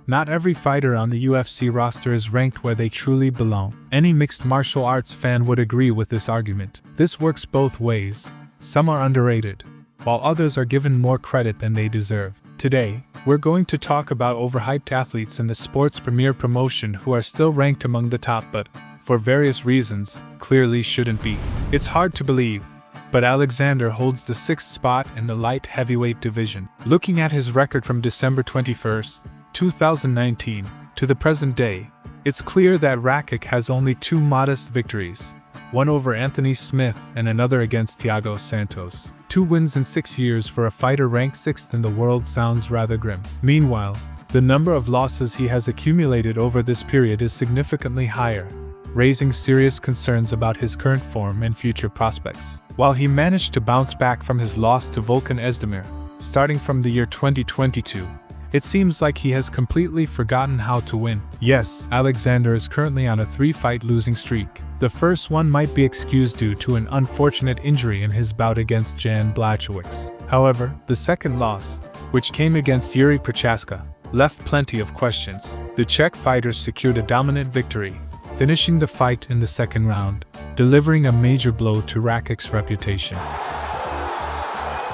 Not every fighter on the UFC roster is ranked where they truly belong. Any mixed martial arts fan would agree with this argument. This works both ways. Some are underrated, while others are given more credit than they deserve. Today, we're going to talk about overhyped athletes in the sport's premier promotion who are still ranked among the top but, for various reasons, clearly shouldn't be. It's hard to believe, but Alexander holds the 6th spot in the light heavyweight division. Looking at his record from December 21, 2019, to the present day, it's clear that Rakic has only 2 modest victories, one over Anthony Smith and another against Thiago Santos. 2 wins in 6 years for a fighter ranked 6th in the world sounds rather grim. Meanwhile, the number of losses he has accumulated over this period is significantly higher, raising serious concerns about his current form and future prospects. While he managed to bounce back from his loss to Volkan Oezdemir, starting from the year 2022, it seems like he has completely forgotten how to win. Yes, Alexander is currently on a 3-fight losing streak. The first one might be excused due to an unfortunate injury in his bout against Jan Blachowicz. However, the second loss, which came against Yuri Prochaska, left plenty of questions. The Czech fighters secured a dominant victory, finishing the fight in the second round, delivering a major blow to Rakic's reputation.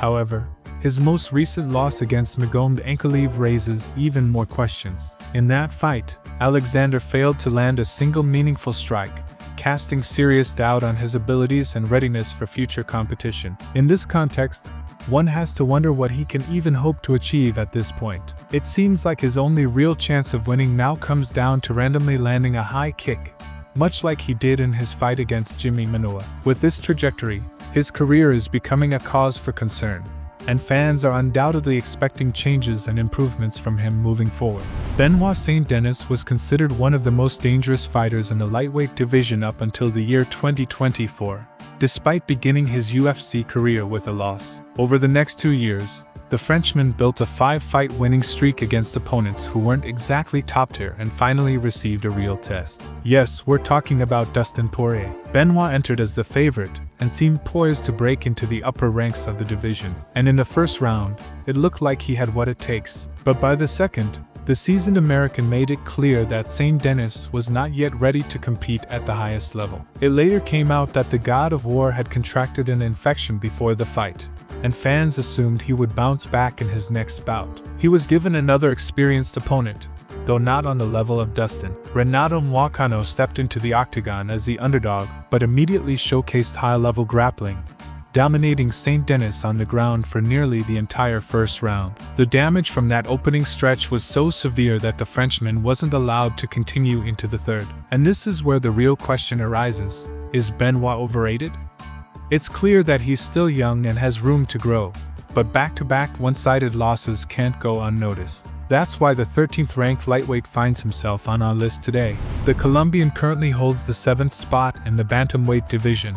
However, his most recent loss against Magomed Ankalaev raises even more questions. In that fight, Alexander failed to land a single meaningful strike, casting serious doubt on his abilities and readiness for future competition. In this context, one has to wonder what he can even hope to achieve at this point. It seems like his only real chance of winning now comes down to randomly landing a high kick, much like he did in his fight against Jimmy Manoa. With this trajectory, his career is becoming a cause for concern, and fans are undoubtedly expecting changes and improvements from him moving forward. Benoit Saint-Denis was considered one of the most dangerous fighters in the lightweight division up until the year 2024, despite beginning his UFC career with a loss. Over the next 2 years, the Frenchman built a 5-fight winning streak against opponents who weren't exactly top tier and finally received a real test. Yes, we're talking about Dustin Poirier. Benoit entered as the favorite and seemed poised to break into the upper ranks of the division. And in the first round, it looked like he had what it takes. But by the second, the seasoned American made it clear that Saint-Denis was not yet ready to compete at the highest level. It later came out that the God of War had contracted an infection before the fight, and fans assumed he would bounce back in his next bout. He was given another experienced opponent, though not on the level of Dustin. Renato Moicano stepped into the octagon as the underdog, but immediately showcased high-level grappling, dominating Saint-Denis on the ground for nearly the entire first round. The damage from that opening stretch was so severe that the Frenchman wasn't allowed to continue into the third. And this is where the real question arises: is Benoit overrated? It's clear that he's still young and has room to grow, but back-to-back one-sided losses can't go unnoticed. That's why the 13th ranked lightweight finds himself on our list today. The Colombian currently holds the 7th spot in the bantamweight division,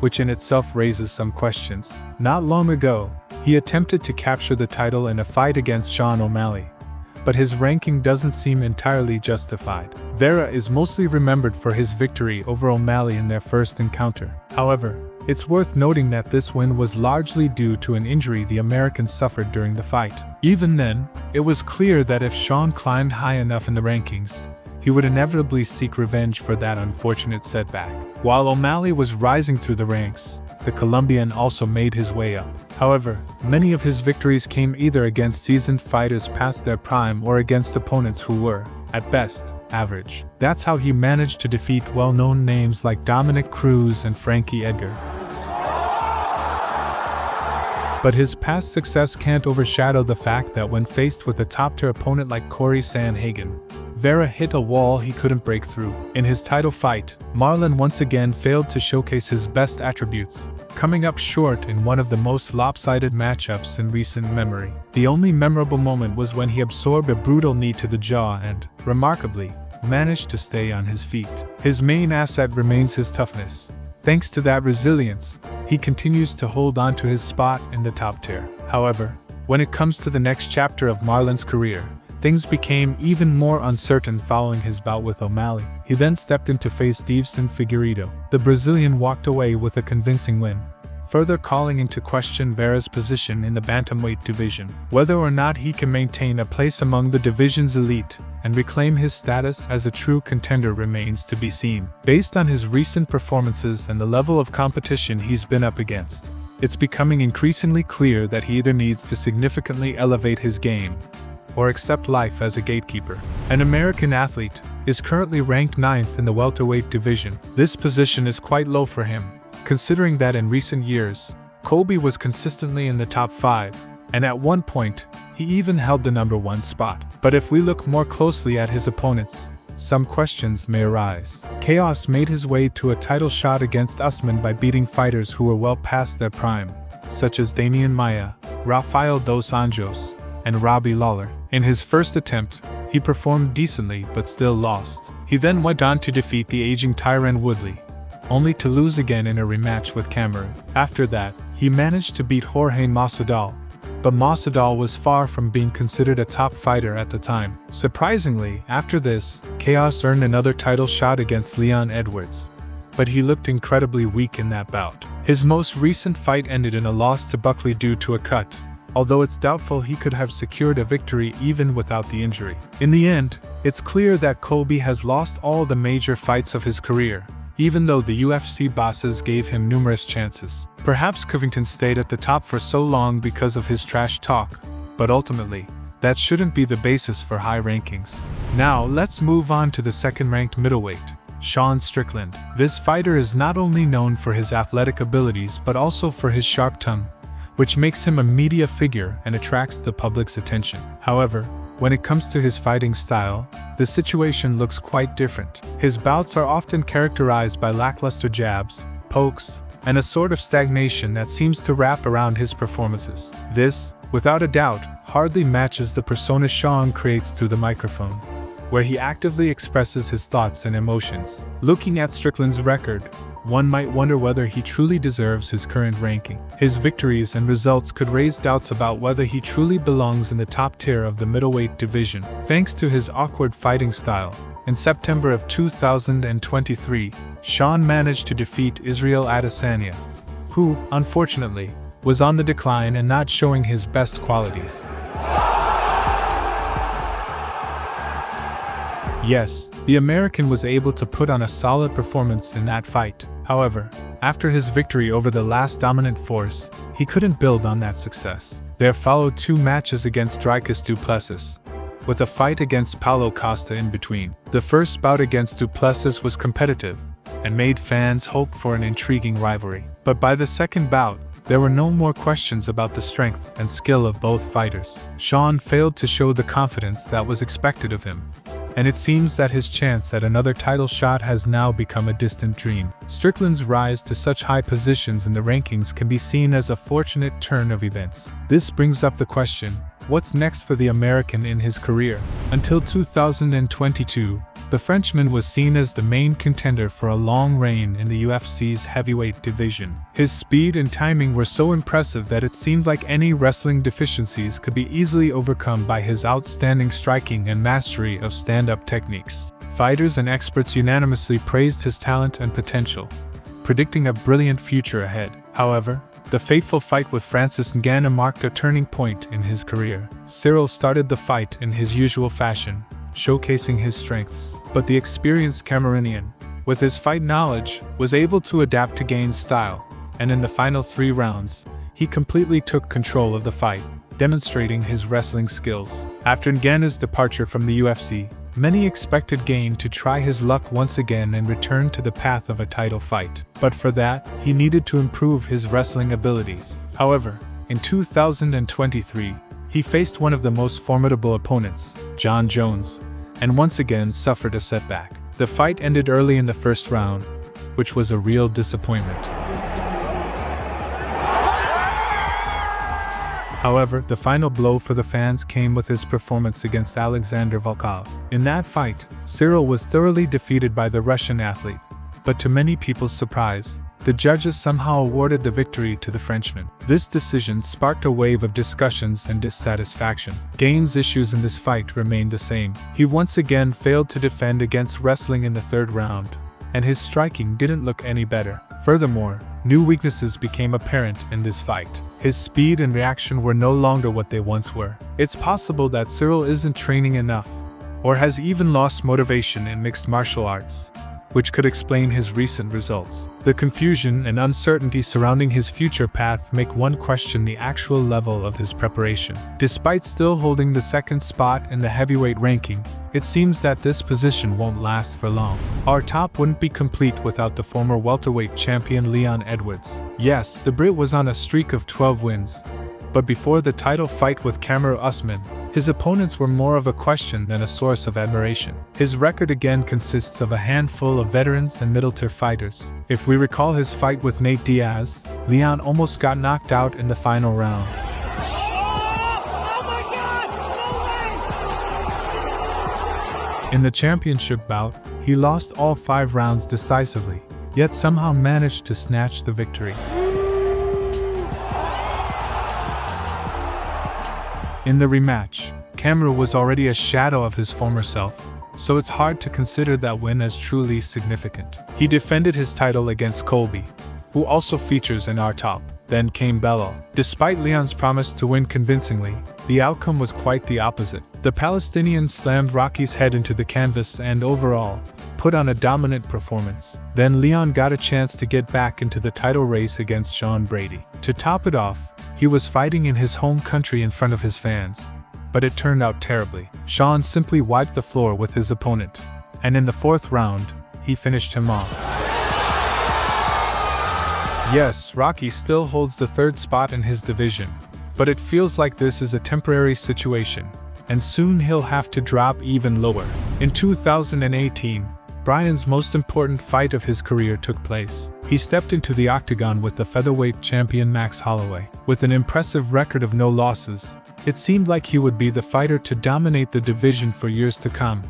which in itself raises some questions. Not long ago, he attempted to capture the title in a fight against Sean O'Malley, but his ranking doesn't seem entirely justified. Vera is mostly remembered for his victory over O'Malley in their first encounter. However, it's worth noting that this win was largely due to an injury the American suffered during the fight. Even then, it was clear that if Sean climbed high enough in the rankings, he would inevitably seek revenge for that unfortunate setback. While O'Malley was rising through the ranks, the Colombian also made his way up. However, many of his victories came either against seasoned fighters past their prime or against opponents who were, at best, average. That's how he managed to defeat well-known names like Dominic Cruz and Frankie Edgar. But his past success can't overshadow the fact that when faced with a top-tier opponent like Corey Sandhagen, Vera hit a wall he couldn't break through. In his title fight, Marlon once again failed to showcase his best attributes, coming up short in one of the most lopsided matchups in recent memory. The only memorable moment was when he absorbed a brutal knee to the jaw and, remarkably, managed to stay on his feet. His main asset remains his toughness. Thanks to that resilience, he continues to hold on to his spot in the top tier. However, when it comes to the next chapter of Marlon's career, things became even more uncertain following his bout with O'Malley. He then stepped in to face Stevenson Figueiredo. The Brazilian walked away with a convincing win, further calling into question Vera's position in the bantamweight division. Whether or not he can maintain a place among the division's elite, and reclaim his status as a true contender remains to be seen. Based on his recent performances and the level of competition he's been up against, it's becoming increasingly clear that he either needs to significantly elevate his game or accept life as a gatekeeper. An American athlete is currently ranked 9th in the welterweight division. This position is quite low for him, considering that in recent years, Colby was consistently in the top 5, and at one point, he even held the number 1 spot. But if we look more closely at his opponents, some questions may arise. Chaos made his way to a title shot against Usman by beating fighters who were well past their prime, such as Damian Maia, Rafael dos Anjos, and Robbie Lawler. In his first attempt, he performed decently but still lost. He then went on to defeat the aging Tyron Woodley, only to lose again in a rematch with Cameron. After that, he managed to beat Jorge Masvidal, but Masvidal was far from being considered a top fighter at the time. Surprisingly, after this, Chaos earned another title shot against Leon Edwards, but he looked incredibly weak in that bout. His most recent fight ended in a loss to Buckley due to a cut, although it's doubtful he could have secured a victory even without the injury. In the end, it's clear that Colby has lost all the major fights of his career, even though the UFC bosses gave him numerous chances. Perhaps Covington stayed at the top for so long because of his trash talk, but ultimately, that shouldn't be the basis for high rankings. Now, let's move on to the second-ranked middleweight, Sean Strickland. This fighter is not only known for his athletic abilities but also for his sharp tongue, which makes him a media figure and attracts the public's attention. However, when it comes to his fighting style, the situation looks quite different. His bouts are often characterized by lackluster jabs, pokes, and a sort of stagnation that seems to wrap around his performances. This, without a doubt, hardly matches the persona Sean creates through the microphone, where he actively expresses his thoughts and emotions. Looking at Strickland's record, one might wonder whether he truly deserves his current ranking. His victories and results could raise doubts about whether he truly belongs in the top tier of the middleweight division. Thanks to his awkward fighting style, in September of 2023, Sean managed to defeat Israel Adesanya, who, unfortunately, was on the decline and not showing his best qualities. Yes, the American was able to put on a solid performance in that fight. However, after his victory over the last dominant force, he couldn't build on that success. There followed 2 matches against Dricus du Plessis, with a fight against Paulo Costa in between. The first bout against du Plessis was competitive and made fans hope for an intriguing rivalry. But by the second bout, there were no more questions about the strength and skill of both fighters. Sean failed to show the confidence that was expected of him, and it seems that his chance at another title shot has now become a distant dream. Strickland's rise to such high positions in the rankings can be seen as a fortunate turn of events. This brings up the question, what's next for the American in his career? Until 2022, the Frenchman was seen as the main contender for a long reign in the UFC's heavyweight division. His speed and timing were so impressive that it seemed like any wrestling deficiencies could be easily overcome by his outstanding striking and mastery of stand-up techniques. Fighters and experts unanimously praised his talent and potential, predicting a brilliant future ahead. However, the fateful fight with Francis Ngannou marked a turning point in his career. Cyril started the fight in his usual fashion, showcasing his strengths, but the experienced Cameroonian, with his fight knowledge, was able to adapt to gain style, and in the final 3 rounds, he completely took control of the fight, demonstrating his wrestling skills. After Ngannou's departure from the UFC, many expected Gane to try his luck once again and return to the path of a title fight. But for that, he needed to improve his wrestling abilities. However, in 2023, he faced one of the most formidable opponents, John Jones, and once again suffered a setback. The fight ended early in the first round, which was a real disappointment. However, the final blow for the fans came with his performance against Alexander Volkov. In that fight, Cyril was thoroughly defeated by the Russian athlete, but to many people's surprise, the judges somehow awarded the victory to the Frenchman. This decision sparked a wave of discussions and dissatisfaction. Gane's issues in this fight remained the same. He once again failed to defend against wrestling in the 3rd round, and his striking didn't look any better. Furthermore, new weaknesses became apparent in this fight. His speed and reaction were no longer what they once were. It's possible that Cyril isn't training enough, or has even lost motivation in mixed martial arts, which could explain his recent results. The confusion and uncertainty surrounding his future path make one question the actual level of his preparation. Despite still holding the second spot in the heavyweight ranking, it seems that this position won't last for long. Our top wouldn't be complete without the former welterweight champion Leon Edwards. Yes, the Brit was on a streak of 12 wins, but before the title fight with Kamaru Usman, his opponents were more of a question than a source of admiration. His record again consists of a handful of veterans and middle-tier fighters. If we recall his fight with Nate Diaz, Leon almost got knocked out in the final round. In the championship bout, he lost all 5 rounds decisively, yet somehow managed to snatch the victory. In the rematch, Kamaru was already a shadow of his former self, so it's hard to consider that win as truly significant. He defended his title against Colby, who also features in our top. Then came Belal. Despite Leon's promise to win convincingly, the outcome was quite the opposite. The Palestinian slammed Rocky's head into the canvas and overall put on a dominant performance. Then Leon got a chance to get back into the title race against Sean Brady. To top it off, he was fighting in his home country in front of his fans, but it turned out terribly. Sean simply wiped the floor with his opponent, and in the 4th round, he finished him off. Yes, Rocky still holds the 3rd spot in his division, but it feels like this is a temporary situation, and soon he'll have to drop even lower. In 2018, Bryan's most important fight of his career took place. He stepped into the octagon with the featherweight champion Max Holloway. With an impressive record of no losses, it seemed like he would be the fighter to dominate the division for years to come,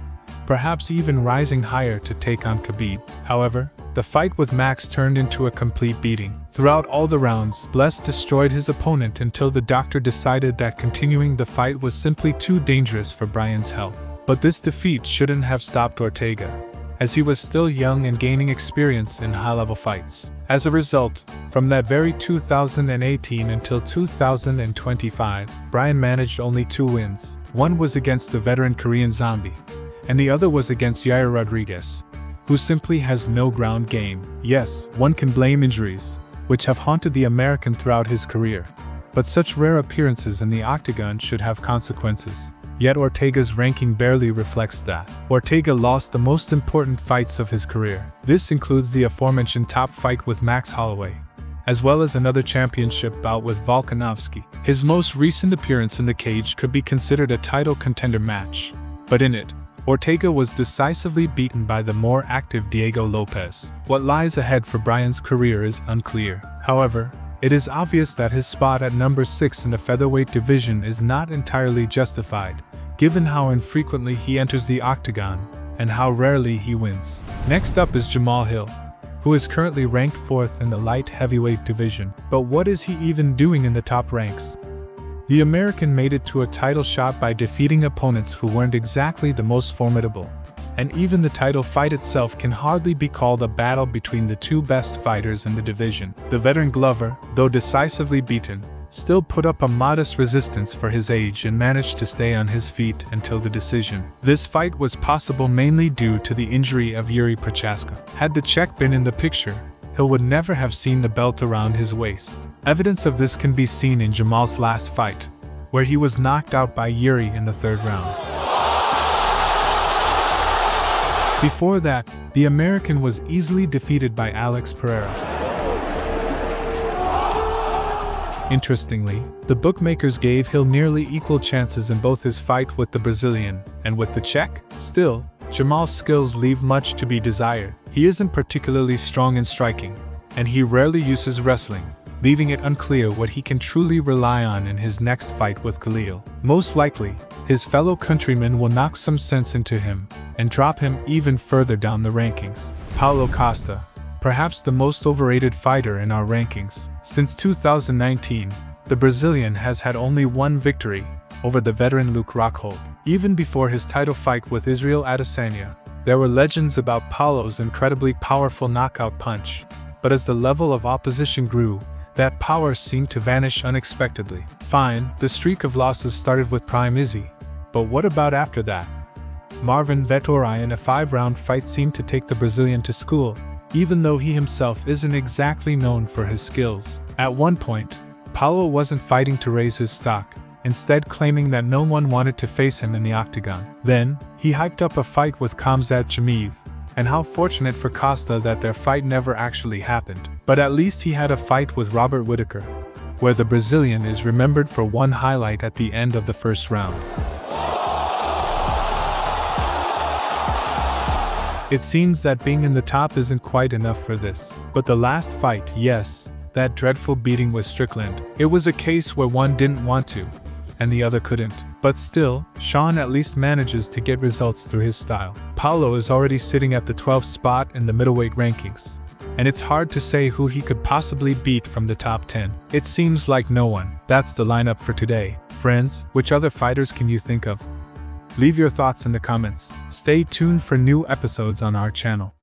perhaps even rising higher to take on Khabib. However, the fight with Max turned into a complete beating. Throughout all the rounds, Bless destroyed his opponent until the doctor decided that continuing the fight was simply too dangerous for Bryan's health. But this defeat shouldn't have stopped Ortega, as he was still young and gaining experience in high-level fights. As a result, from that very 2018 until 2025, Bryan managed only 2 wins. One was against the veteran Korean Zombie, and the other was against Yair Rodriguez, who simply has no ground game. Yes, one can blame injuries, which have haunted the American throughout his career, but such rare appearances in the octagon should have consequences. Yet Ortega's ranking barely reflects that. Ortega lost the most important fights of his career. This includes the aforementioned top fight with Max Holloway, as well as another championship bout with Volkanovski. His most recent appearance in the cage could be considered a title contender match, but in it, Ortega was decisively beaten by the more active Diego Lopez. What lies ahead for Bryan's career is unclear. However, it is obvious that his spot at number 6 in the featherweight division is not entirely justified, given how infrequently he enters the octagon and how rarely he wins. Next up is Jamal Hill, who is currently ranked 4th in the light heavyweight division. But what is he even doing in the top ranks? The American made it to a title shot by defeating opponents who weren't exactly the most formidable, and even the title fight itself can hardly be called a battle between the 2 best fighters in the division. The veteran Glover, though decisively beaten, still put up a modest resistance for his age and managed to stay on his feet until the decision. This fight was possible mainly due to the injury of Yuri Prochaska. Had the Czech been in the picture, Hill would never have seen the belt around his waist. Evidence of this can be seen in Jamal's last fight, where he was knocked out by Yuri in the 3rd round. Before that, the American was easily defeated by Alex Pereira. Interestingly, the bookmakers gave Hill nearly equal chances in both his fight with the Brazilian and with the Czech. Still, Jamal's skills leave much to be desired. He isn't particularly strong in striking, and he rarely uses wrestling, leaving it unclear what he can truly rely on in his next fight with Khalil. Most likely, his fellow countrymen will knock some sense into him and drop him even further down the rankings. Paulo Costa, perhaps the most overrated fighter in our rankings. Since 2019, the Brazilian has had only 1 victory, over the veteran Luke Rockhold. Even before his title fight with Israel Adesanya, there were legends about Paulo's incredibly powerful knockout punch, but as the level of opposition grew, that power seemed to vanish unexpectedly. Fine, the streak of losses started with Prime Izzy, but what about after that? Marvin Vettori in a 5-round fight seemed to take the Brazilian to school, even though he himself isn't exactly known for his skills. At one point, Paulo wasn't fighting to raise his stock, instead claiming that no one wanted to face him in the octagon. Then, he hyped up a fight with Khamzat Chimaev, and how fortunate for Costa that their fight never actually happened. But at least he had a fight with Robert Whittaker, where the Brazilian is remembered for one highlight at the end of the first round. It seems that being in the top isn't quite enough for this. But the last fight, yes, that dreadful beating with Strickland, it was a case where one didn't want to, and the other couldn't. But still, Sean at least manages to get results through his style. Paulo is already sitting at the 12th spot in the middleweight rankings, and it's hard to say who he could possibly beat from the top 10. It seems like no one. That's the lineup for today. Friends, which other fighters can you think of? Leave your thoughts in the comments. Stay tuned for new episodes on our channel.